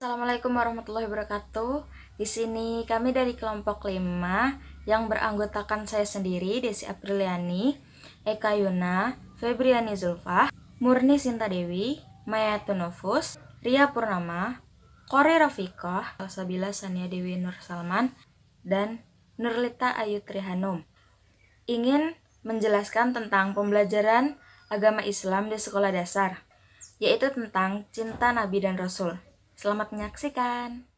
Assalamualaikum warahmatullahi wabarakatuh. Di sini kami dari kelompok 5 yang beranggotakan saya sendiri, Desi Apriliani, Eka Yuna, Febriani Zulfa, Murni Sintadewi, Mayatun Nufus, Ria Purnama, Kori Rafiqah, Salsabila Sania Dewi Nur Salman, dan Nurlita Ayu Trihanum. Ingin menjelaskan tentang pembelajaran agama Islam di sekolah dasar, yaitu tentang cinta Nabi dan Rasul. Selamat menyaksikan.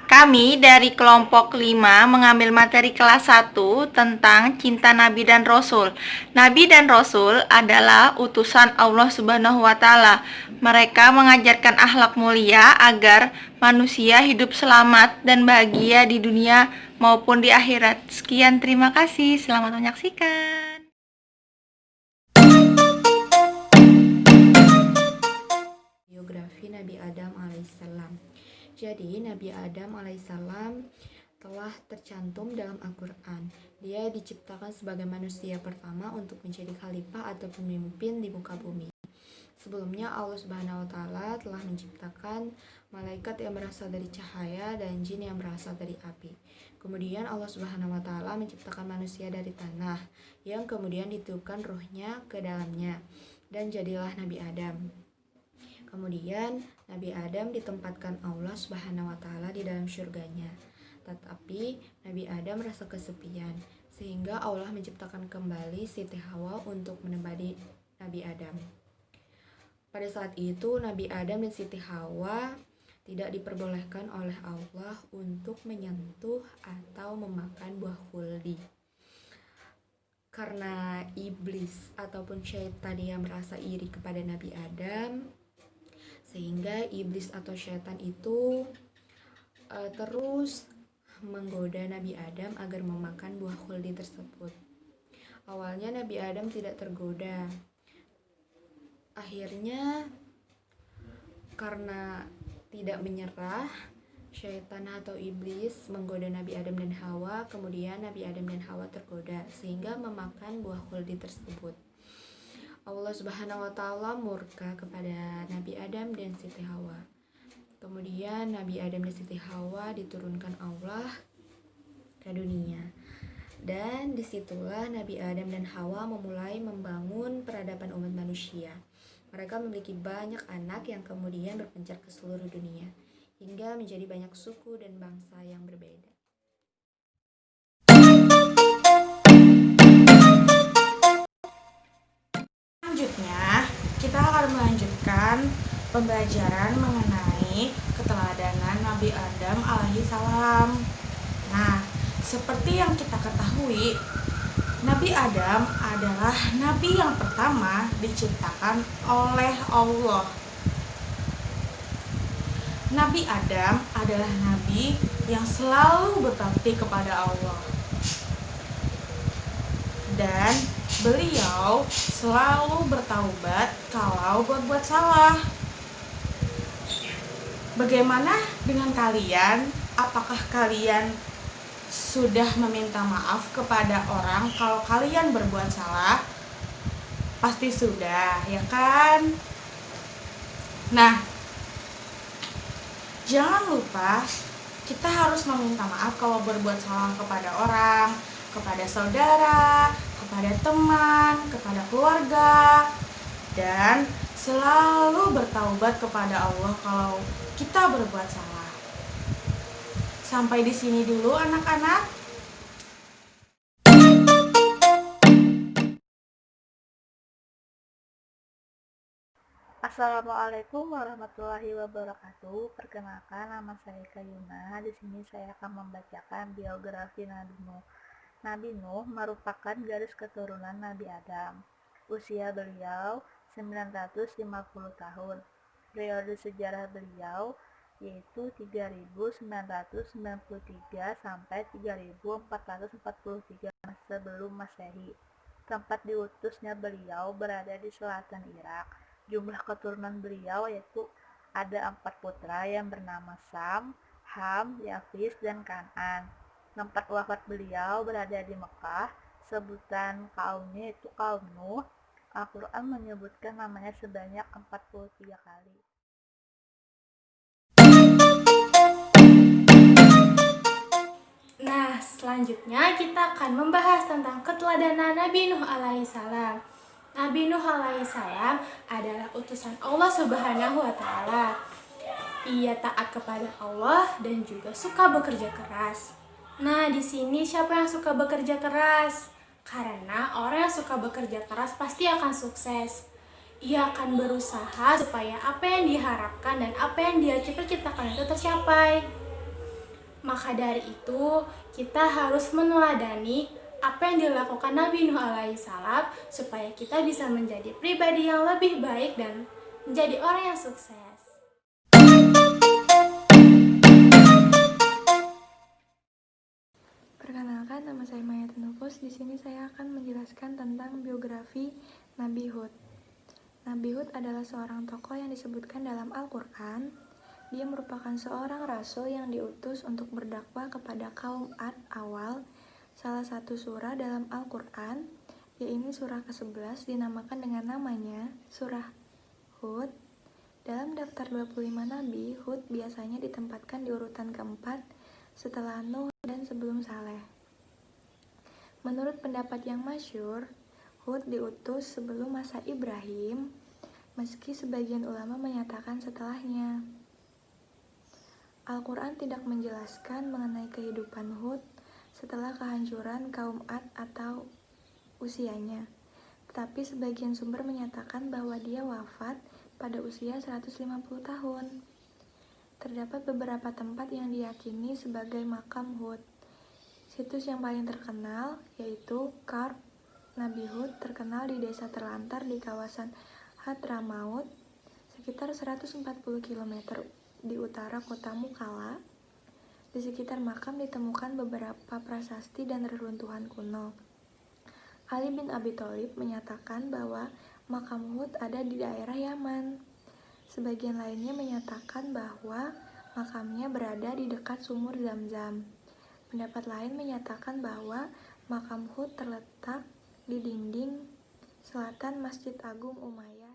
Kami dari kelompok 5 mengambil materi kelas 1 tentang cinta Nabi dan Rasul. Nabi dan Rasul adalah utusan Allah Subhanahu wa taala. Mereka mengajarkan akhlak mulia agar manusia hidup selamat dan bahagia di dunia maupun di akhirat. Sekian, terima kasih. Selamat menyaksikan. Biografi Nabi Adam alaihissalam. Jadi Nabi Adam alaihissalam telah tercantum dalam Al-Quran. Dia diciptakan sebagai manusia pertama untuk menjadi khalifah atau pemimpin di muka bumi. Sebelumnya Allah Subhanahu wa taala telah menciptakan malaikat yang berasal dari cahaya dan jin yang berasal dari api. Kemudian Allah Subhanahu wa taala menciptakan manusia dari tanah yang kemudian ditiupkan ruhnya ke dalamnya dan jadilah Nabi Adam. Kemudian Nabi Adam ditempatkan Allah Subhanahu wa taala di dalam surganya. Tetapi Nabi Adam merasa kesepian, sehingga Allah menciptakan kembali Siti Hawa untuk menemani Nabi Adam. Pada saat itu Nabi Adam dan Siti Hawa tidak diperbolehkan oleh Allah untuk menyentuh atau memakan buah khuldi. Karena iblis ataupun syaitan yang merasa iri kepada Nabi Adam, sehingga iblis atau syaitan itu terus menggoda Nabi Adam agar memakan buah khuldi tersebut. Awalnya Nabi Adam tidak tergoda. Akhirnya karena tidak menyerah, syaitan atau iblis menggoda Nabi Adam dan Hawa. Kemudian Nabi Adam dan Hawa tergoda sehingga memakan buah khuldi tersebut. Allah Subhanahu wa taala murka kepada Nabi Adam dan Siti Hawa. Kemudian Nabi Adam dan Siti Hawa diturunkan Allah ke dunia. Dan disitulah Nabi Adam dan Hawa memulai membangun peradaban umat manusia. Mereka memiliki banyak anak yang kemudian berpencar ke seluruh dunia, hingga menjadi banyak suku dan bangsa yang berbeda. Selanjutnya, kita akan melanjutkan pembelajaran mengenai keteladanan Nabi Adam alaihissalam. Nah, seperti yang kita ketahui, Nabi Adam adalah nabi yang pertama diciptakan oleh Allah. Nabi Adam adalah nabi yang selalu berbakti kepada Allah. Dan beliau selalu bertaubat kalau berbuat salah. Bagaimana dengan kalian? Apakah kalian sudah meminta maaf kepada orang kalau kalian berbuat salah? Pasti sudah, ya kan? Nah, jangan lupa kita harus meminta maaf kalau berbuat salah kepada orang, kepada saudara, kepada teman, kepada keluarga, dan selalu bertaubat kepada Allah kalau kita berbuat salah. Sampai di sini dulu anak-anak. Assalamualaikum warahmatullahi wabarakatuh. Perkenalkan, nama saya Kayuna. Di sini saya akan membacakan biografi Nabi Nuh. Nabi Nuh merupakan garis keturunan Nabi Adam. Usia beliau 950 tahun. Periode sejarah beliau yaitu 3993 sampai 3443 sebelum Masehi. Tempat diutusnya beliau berada di selatan Irak. Jumlah keturunan beliau yaitu ada 4 putra yang bernama Sam, Ham, Yafis, dan Kan'an. Tempat wafat beliau berada di Mekah. Sebutan kaumnya itu kaum Nuh. Al-Quran menyebutkan namanya sebanyak 43 kali. Selanjutnya kita akan membahas tentang keteladanan Nabi Nuh alaihissalam. Nabi Nuh alaihissalam adalah utusan Allah Subhanahu wa taala. Ia taat kepada Allah dan juga suka bekerja keras. Nah, di sini siapa yang suka bekerja keras? Karena orang yang suka bekerja keras pasti akan sukses. Ia akan berusaha supaya apa yang diharapkan dan apa yang dia cita-citakan itu tercapai. Maka dari itu, kita harus meneladani apa yang dilakukan Nabi Nuh alaihissalam supaya kita bisa menjadi pribadi yang lebih baik dan menjadi orang yang sukses. Perkenalkan, nama saya Maya Tenufus. Di sini saya akan menjelaskan tentang biografi Nabi Hud. Nabi Hud adalah seorang tokoh yang disebutkan dalam Al-Quran. Dia merupakan seorang rasul yang diutus untuk berdakwah kepada kaum Ad awal. Salah satu surah dalam Al-Quran, yaitu surah ke-11, dinamakan dengan namanya surah Hud. Dalam daftar 25 nabi, Hud biasanya ditempatkan di urutan keempat setelah Nuh dan sebelum Saleh. Menurut pendapat yang masyhur, Hud diutus sebelum masa Ibrahim, meski sebagian ulama menyatakan setelahnya. Al-Quran tidak menjelaskan mengenai kehidupan Hud setelah kehancuran kaum Ad atau usianya, tetapi sebagian sumber menyatakan bahwa dia wafat pada usia 150 tahun. Terdapat beberapa tempat yang diyakini sebagai makam Hud. Situs yang paling terkenal yaitu Karb Nabi Hud, terkenal di desa terlantar di kawasan Hadramaut, sekitar 140 km di utara kota Mukalla. Di sekitar makam ditemukan beberapa prasasti dan reruntuhan kuno. Ali bin Abi Thalib menyatakan bahwa makam Hud ada di daerah Yaman. Sebagian lainnya menyatakan bahwa makamnya berada di dekat sumur Zam-Zam. Pendapat lain menyatakan bahwa makam Hud terletak di dinding selatan Masjid Agung Umayyah.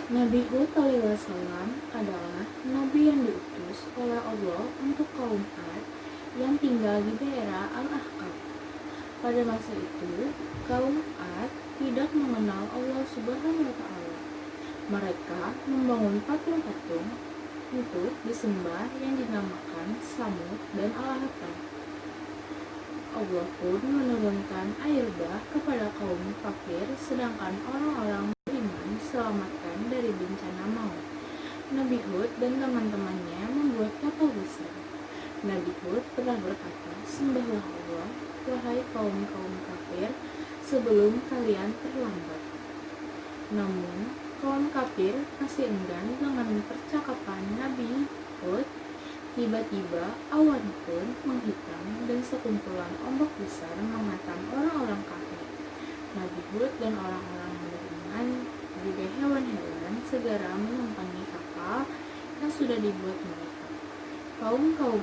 Nabi Hud alaihissalam adalah nabi yang diutus oleh Allah untuk kaum Ad yang tinggal di daerah Al-Ahqaf. Pada masa itu, kaum Ad tidak mengenal Allah Subhanahu wa taala. Mereka membangun patung-patung untuk disembah yang dinamakan Samud dan Al-Hatan. Allah pun menurunkan air bah kepada kaum kafir, sedangkan orang-orang beriman diselamatkan dari bencana maut. Nabi Hud dan teman-temannya membuat kapal besar. Nabi Hud pernah berkata, "Sembahlah Allah, wahai kaum-kaum kafir, sebelum kalian terlambat." Namun, kaum kafir masih enggan dengan percakapan Nabi Hud. Tiba-tiba awan pun menghitam dan sekumpulan ombak besar menghantam orang-orang kafir. Nabi Hud dan orang-orang yang beriman, juga hewan-hewan, segera menumpangi kapal yang sudah dibuat mereka. Kaum-kaum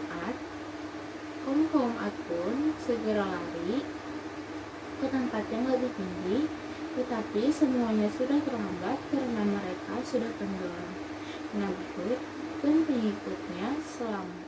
Ad pun segera lari ke tempat yang lebih tinggi, tetapi semuanya sudah terlambat karena mereka sudah tenggelam. Nabi Hud dan pengikutnya selamat.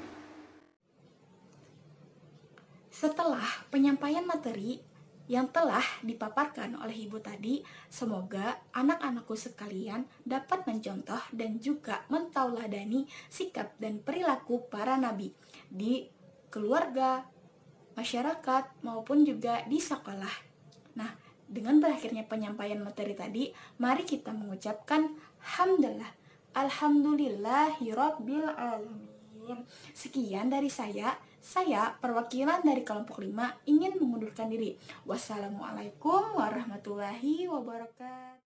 Setelah penyampaian materi yang telah dipaparkan oleh Ibu tadi, semoga anak-anakku sekalian dapat mencontoh dan juga mentauladani sikap dan perilaku para nabi di keluarga, masyarakat, maupun juga di sekolah. Nah, dengan berakhirnya penyampaian materi tadi, mari kita mengucapkan hamdalah. Alhamdulillahirabbil alamin. Sekian dari saya perwakilan dari kelompok 5 ingin mengundurkan diri. Wassalamualaikum warahmatullahi wabarakatuh.